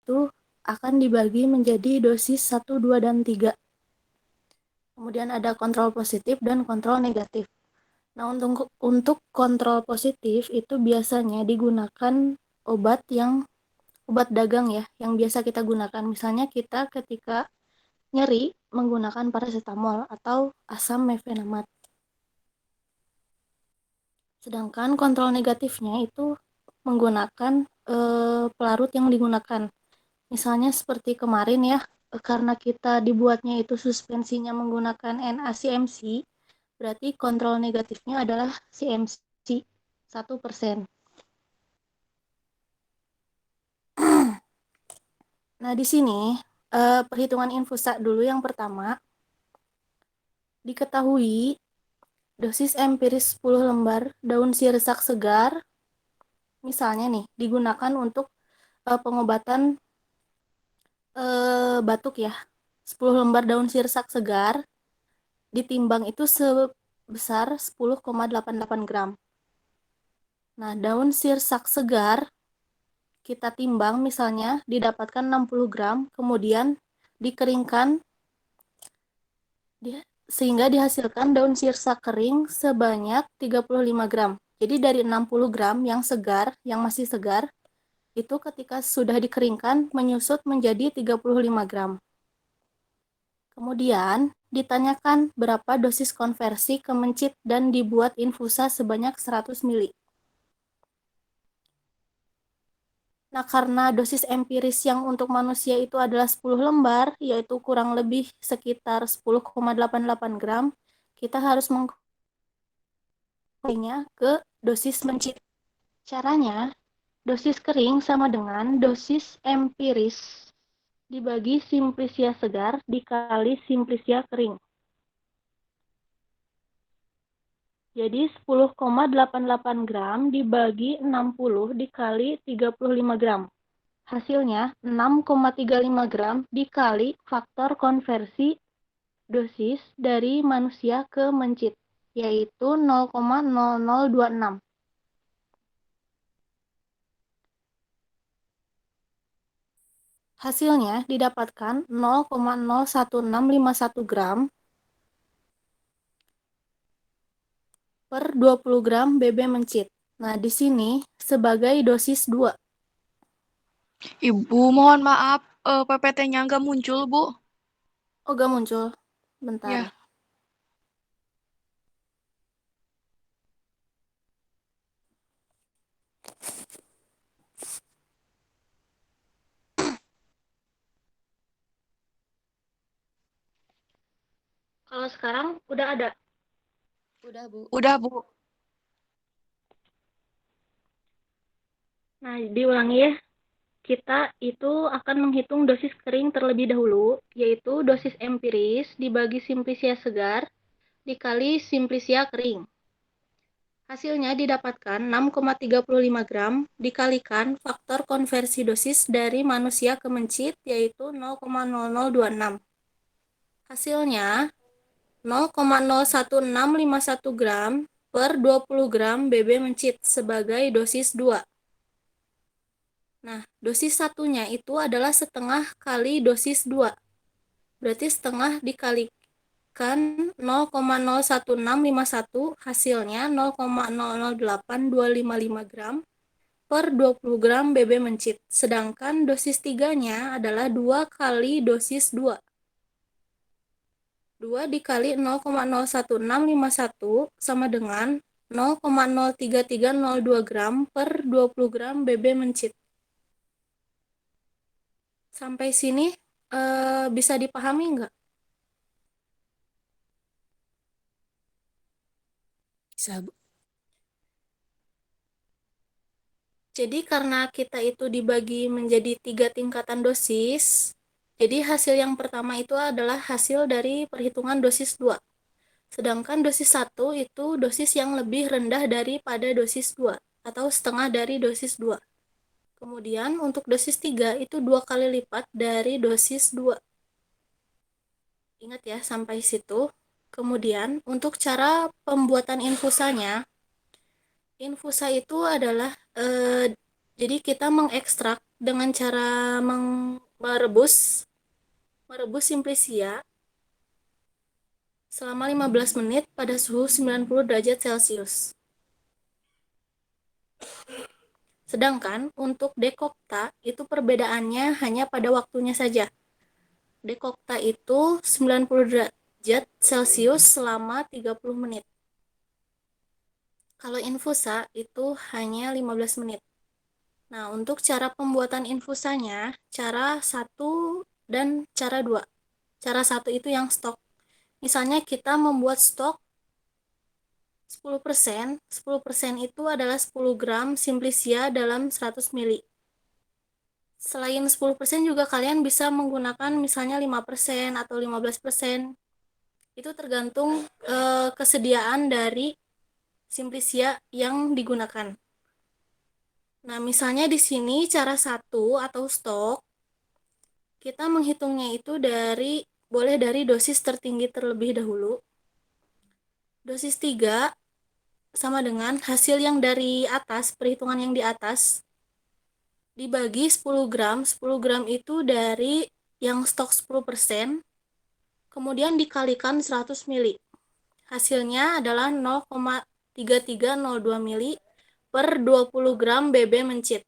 itu akan dibagi menjadi dosis 1, 2, dan 3. Kemudian ada kontrol positif dan kontrol negatif. Nah, untuk kontrol positif itu biasanya digunakan obat dagang ya, yang biasa kita gunakan. Misalnya kita ketika nyeri menggunakan paracetamol atau asam mefenamat. Sedangkan kontrol negatifnya itu menggunakan pelarut yang digunakan. Misalnya seperti kemarin ya, karena kita dibuatnya itu suspensinya menggunakan NaCMC, berarti kontrol negatifnya adalah CMC 1%. Nah, di sini perhitungan infusa dulu yang pertama. Diketahui dosis empiris 10 lembar daun sirsak segar misalnya nih digunakan untuk pengobatan batuk ya. 10 lembar daun sirsak segar ditimbang itu sebesar 10,88 gram. Nah, daun sirsak segar kita timbang misalnya didapatkan 60 gram, kemudian dikeringkan sehingga dihasilkan daun sirsak kering sebanyak 35 gram. Jadi dari 60 gram yang segar, yang masih segar, itu ketika sudah dikeringkan menyusut menjadi 35 gram. Kemudian ditanyakan berapa dosis konversi ke mencit dan dibuat infusa sebanyak 100 ml. Nah, karena dosis empiris yang untuk manusia itu adalah 10 lembar, yaitu kurang lebih sekitar 10,88 gram, kita harus mengkurangnya ke dosis mencit. Caranya, dosis kering sama dengan dosis empiris dibagi simplisia segar dikali simplisia kering. Jadi 10,88 gram dibagi 60 dikali 35 gram. Hasilnya 6,35 gram dikali faktor konversi dosis dari manusia ke mencit, yaitu 0,0026. Hasilnya didapatkan 0,01651 gram per 20 gram BB mencit. Nah, di sini sebagai dosis 2. Ibu, mohon maaf, PPT-nya nggak muncul, Bu. Oh, gak muncul. Bentar. Ya, Kalau sekarang udah ada. udah, Bu. Udah, Bu. Nah, diulangi ya. Kita itu akan menghitung dosis kering terlebih dahulu, yaitu dosis empiris dibagi simplisia segar dikali simplisia kering. Hasilnya didapatkan 6,35 gram dikalikan faktor konversi dosis dari manusia ke mencit, yaitu 0,0026. Hasilnya 0,01651 gram per 20 gram BB mencit sebagai dosis 2. Nah, dosis satunya itu adalah setengah kali dosis 2. Berarti setengah dikalikan 0,01651 hasilnya 0,008255 gram per 20 gram BB mencit. Sedangkan dosis 3-nya adalah 2 kali dosis 2. 2 dikali 0,01651 sama dengan 0,03302 gram per 20 gram BB mencit. Sampai sini bisa dipahami nggak? Bisa, Bu. Jadi karena kita itu dibagi menjadi 3 tingkatan dosis, jadi hasil yang pertama itu adalah hasil dari perhitungan dosis 2. Sedangkan dosis 1 itu dosis yang lebih rendah daripada dosis 2 atau setengah dari dosis 2. Kemudian untuk dosis 3 itu 2 kali lipat dari dosis 2. Ingat ya sampai situ. Kemudian untuk cara pembuatan infusanya, infusa itu adalah jadi kita mengekstrak dengan cara merebus simplisia selama 15 menit pada suhu 90 derajat Celcius. Sedangkan untuk dekokta itu perbedaannya hanya pada waktunya saja. Dekokta itu 90 derajat Celcius selama 30 menit. Kalau infusa itu hanya 15 menit. Nah, untuk cara pembuatan infusanya, cara 1 dan cara 2. Cara 1 itu yang stok. Misalnya kita membuat stok 10%, 10% itu adalah 10 gram simplisia dalam 100 ml. Selain 10% juga kalian bisa menggunakan misalnya 5% atau 15%. Itu tergantung kesediaan dari simplisia yang digunakan. Nah, misalnya di sini cara 1 atau stok, kita menghitungnya itu boleh dari dosis tertinggi terlebih dahulu. Dosis 3 sama dengan hasil yang dari atas, perhitungan yang di atas, dibagi 10 gram. 10 gram itu dari yang stok 10%, kemudian dikalikan 100 mili. Hasilnya adalah 0,3302 mili per 20 gram BB mencit.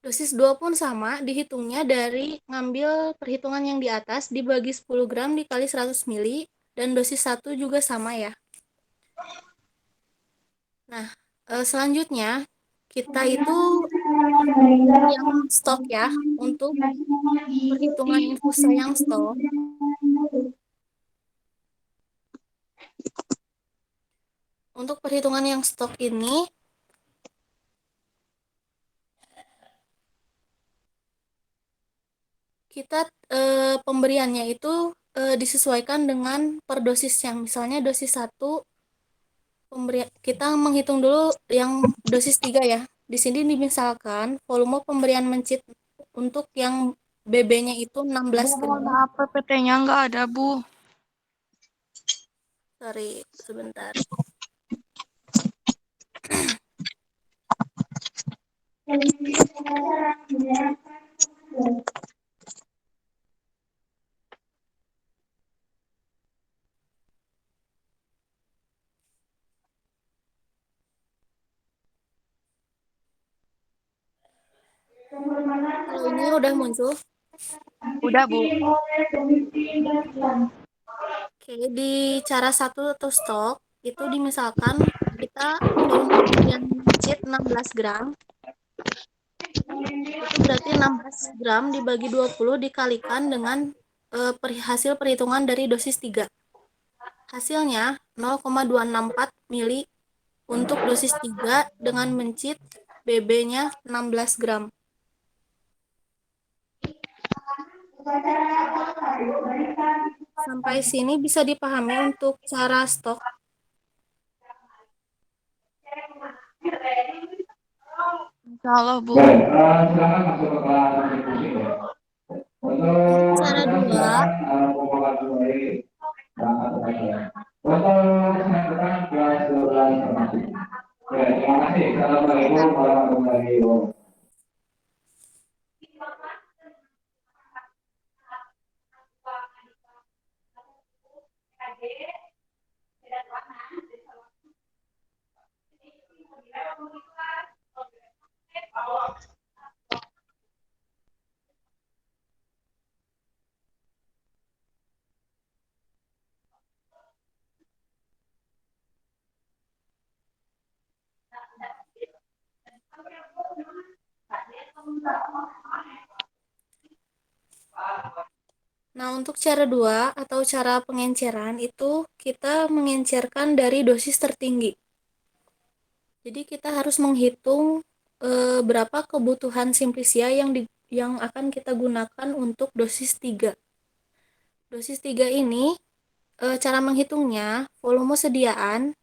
Dosis 2 pun sama, dihitungnya dari ngambil perhitungan yang di atas dibagi 10 gram dikali 100 mili, dan dosis 1 juga sama ya. Nah, selanjutnya kita itu menghitung yang stok ya. Untuk perhitungan infusa yang stok, untuk perhitungan yang stok ini kita pemberiannya itu disesuaikan dengan per dosis yang misalnya dosis 1 kita menghitung dulu yang dosis 3 ya. Di sini misalkan volume pemberian mencit untuk yang BB-nya itu Bu, 16 mohon gram. maaf, PPT-nya nggak ada, Bu. Sorry, sebentar. Kalau ini udah muncul. Udah, Bu. Oke, di cara 1 atau stok itu dimisalkan kita volume pemberian mencit 16 gram. Itu berarti 16 gram dibagi 20 dikalikan dengan hasil perhitungan dari dosis 3. Hasilnya 0,264 mili untuk dosis 3 dengan mencit BB-nya 16 gram. Sampai sini bisa dipahami untuk cara stok. Insya Allah, Bu. Baik, silakan masuk ke kelas diskusi ya. Untuk Untuk cara sekarang 2, silakan pembukaan kembali yang masuk aja. Untuk selanjutnya kelas 12 informasi. Ya, terima kasih. Assalamualaikum warahmatullahi wabarakatuh. nah untuk cara 2 atau cara pengenceran itu kita mengencerkan dari dosis tertinggi. Jadi kita harus menghitung berapa kebutuhan simplisia yang akan kita gunakan untuk dosis 3. Dosis 3 ini cara menghitungnya volume sediaan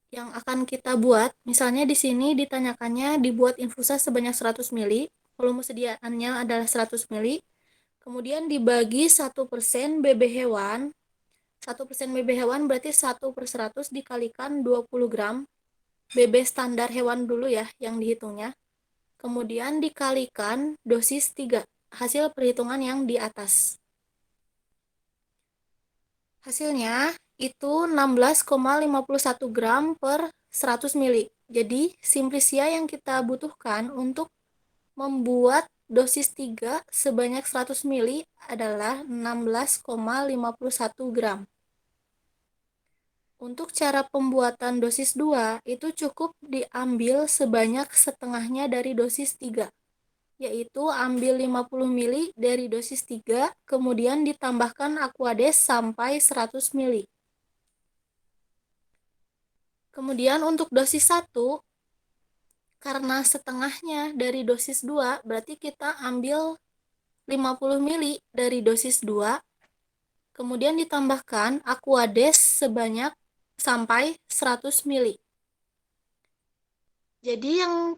yang akan kita buat. Misalnya di sini ditanyakannya dibuat infusa sebanyak 100 mili, volume sediaannya adalah 100 mili. Kemudian dibagi 1% BB hewan. 1% BB hewan berarti 1/100 dikalikan 20 gram. BB standar hewan dulu ya yang dihitungnya. Kemudian dikalikan dosis 3, hasil perhitungan yang di atas. Hasilnya itu 16,51 gram per 100 mili. Jadi simplisia yang kita butuhkan untuk membuat dosis 3 sebanyak 100 mili adalah 16,51 gram. Untuk cara pembuatan dosis 2 itu cukup diambil sebanyak setengahnya dari dosis 3, yaitu ambil 50 mili dari dosis 3, kemudian ditambahkan Aquades sampai 100 mili. Kemudian untuk dosis 1, karena setengahnya dari dosis 2, berarti kita ambil 50 mili dari dosis 2, kemudian ditambahkan Aquades sebanyak sampai 100 mili. Jadi yang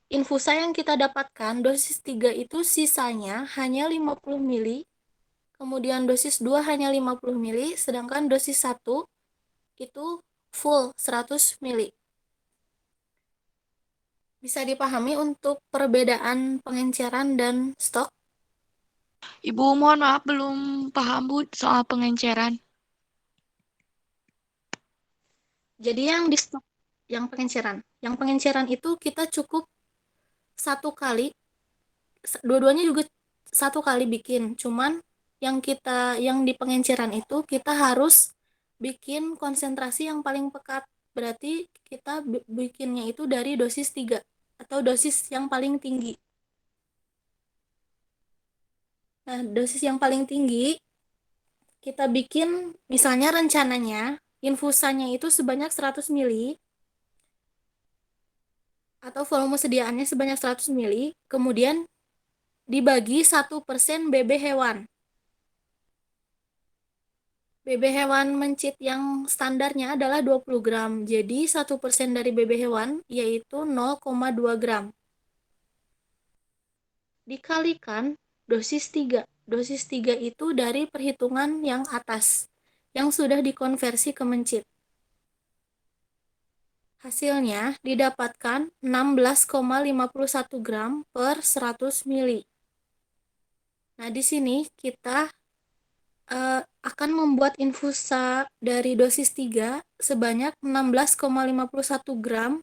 infusa yang kita dapatkan dosis 3 itu sisanya hanya 50 mili, kemudian dosis 2 hanya 50 mili, sedangkan dosis 1 itu full 100 mili. Bisa dipahami untuk perbedaan pengenceran dan stok? Ibu mohon maaf belum paham Bu soal pengenceran. Jadi yang di stok, yang pengenceran itu kita cukup satu kali, dua-duanya juga satu kali bikin, cuman yang di pengenceran itu kita harus bikin konsentrasi yang paling pekat, berarti kita bikinnya itu dari dosis 3 atau dosis yang paling tinggi. Nah, dosis yang paling tinggi kita bikin, misalnya rencananya infusanya itu sebanyak 100 mili atau volume sediaannya sebanyak 100 mili, kemudian dibagi 1% BB hewan. BB hewan mencit yang standarnya adalah 20 gram, jadi 1% dari BB hewan yaitu 0,2 gram. Dikalikan dosis 3. Dosis 3 itu dari perhitungan yang atas, yang sudah dikonversi ke mencit. Hasilnya didapatkan 16,51 gram per 100 mili. Nah, di sini kita akan membuat infusa dari dosis 3 sebanyak 16,51 gram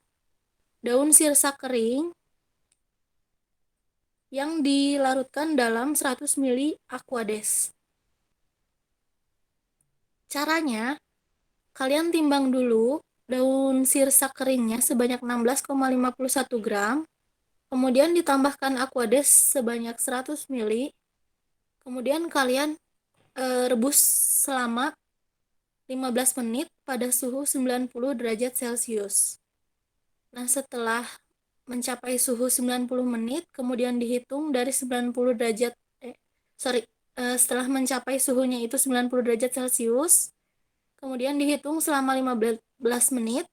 daun sirsa kering yang dilarutkan dalam 100 mili Aquades. Caranya, kalian timbang dulu daun sirsa keringnya sebanyak 16,51 gram, kemudian ditambahkan Aquades sebanyak 100 mili, kemudian kalian rebus selama 15 menit pada suhu 90 derajat Celcius. Nah, setelah mencapai suhu 90 menit, kemudian dihitung dari 90 derajat, setelah mencapai suhunya itu 90 derajat Celcius, kemudian dihitung selama 15 menit,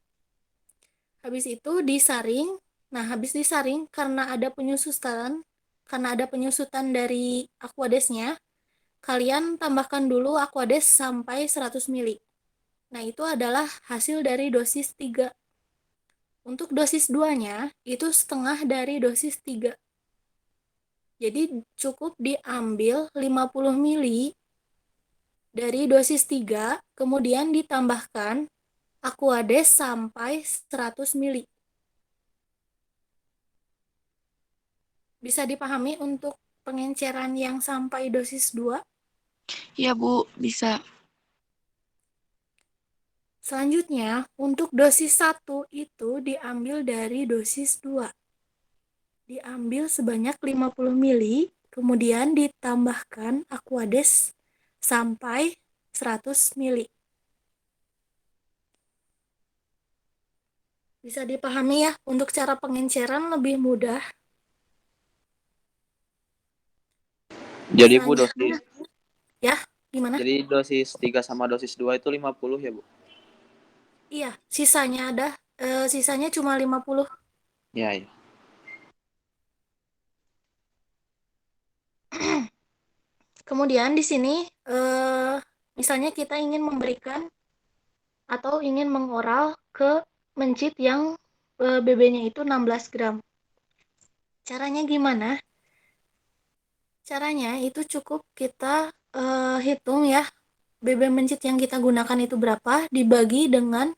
habis itu disaring. Nah, habis disaring, karena ada penyusutan dari Aquadesnya, kalian tambahkan dulu Aquades sampai 100 mili. Nah, itu adalah hasil dari dosis 3. Untuk dosis 2-nya, itu setengah dari dosis 3. Jadi, cukup diambil 50 mili dari dosis 3, kemudian ditambahkan Aquades sampai 100 mili. Bisa dipahami untuk pengenceran yang sampai dosis 2? Iya Bu, bisa. Selanjutnya, untuk dosis 1 itu diambil dari dosis 2. Diambil sebanyak 50 mili, kemudian ditambahkan Aquades sampai 100 mili. Bisa dipahami ya, untuk cara pengenceran lebih mudah. Jadi Bu Selanjutnya, dosis ya, gimana? jadi dosis 3 sama dosis 2 itu 50 ya Bu? Iya, sisanya cuma 50. Ya, ya. Kemudian di sini misalnya kita ingin memberikan atau ingin mengoral ke mencit yang BB-nya itu 16 gram. Caranya gimana? Caranya itu cukup kita hitung ya, BB mencit yang kita gunakan itu berapa, dibagi dengan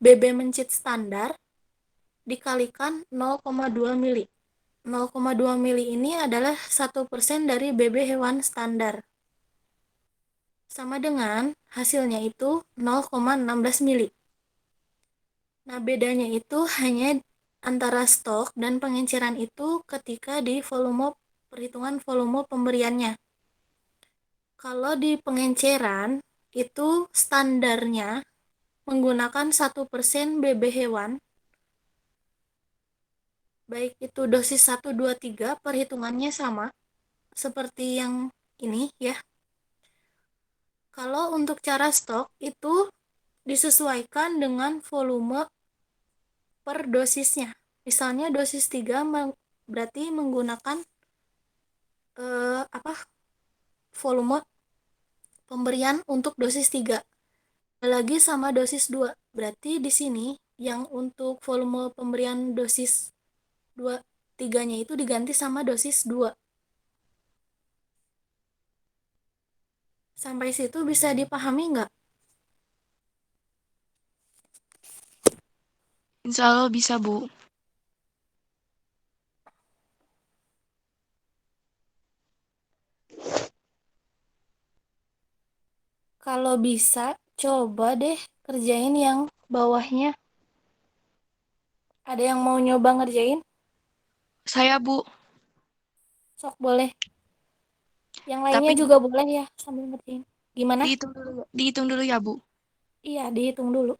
BB mencit standar, dikalikan 0,2 mili. 0,2 mili ini adalah 1% dari BB hewan standar. Sama dengan hasilnya itu 0,16 mili. Nah, bedanya itu hanya antara stok dan pengenceran itu ketika di perhitungan volume pemberiannya. Kalau di pengenceran itu standarnya menggunakan 1% BB hewan, baik itu dosis 1, 2, 3, perhitungannya sama seperti yang ini ya. Kalau untuk cara stok itu disesuaikan dengan volume per dosisnya. Misalnya dosis 3 berarti menggunakan volume pemberian untuk dosis 3. Lagi sama dosis 2. Berarti di sini yang untuk volume pemberian dosis 2 3-nya itu diganti sama dosis 2. Sampai situ bisa dipahami nggak? Insya Allah bisa, Bu. Kalau bisa, coba deh kerjain yang bawahnya. Ada yang mau nyoba ngerjain? Saya, Bu. Sok boleh. Yang lainnya Tapi juga boleh ya sambil ngerjain. Gimana? dihitung dulu ya, Bu. Iya, dihitung dulu.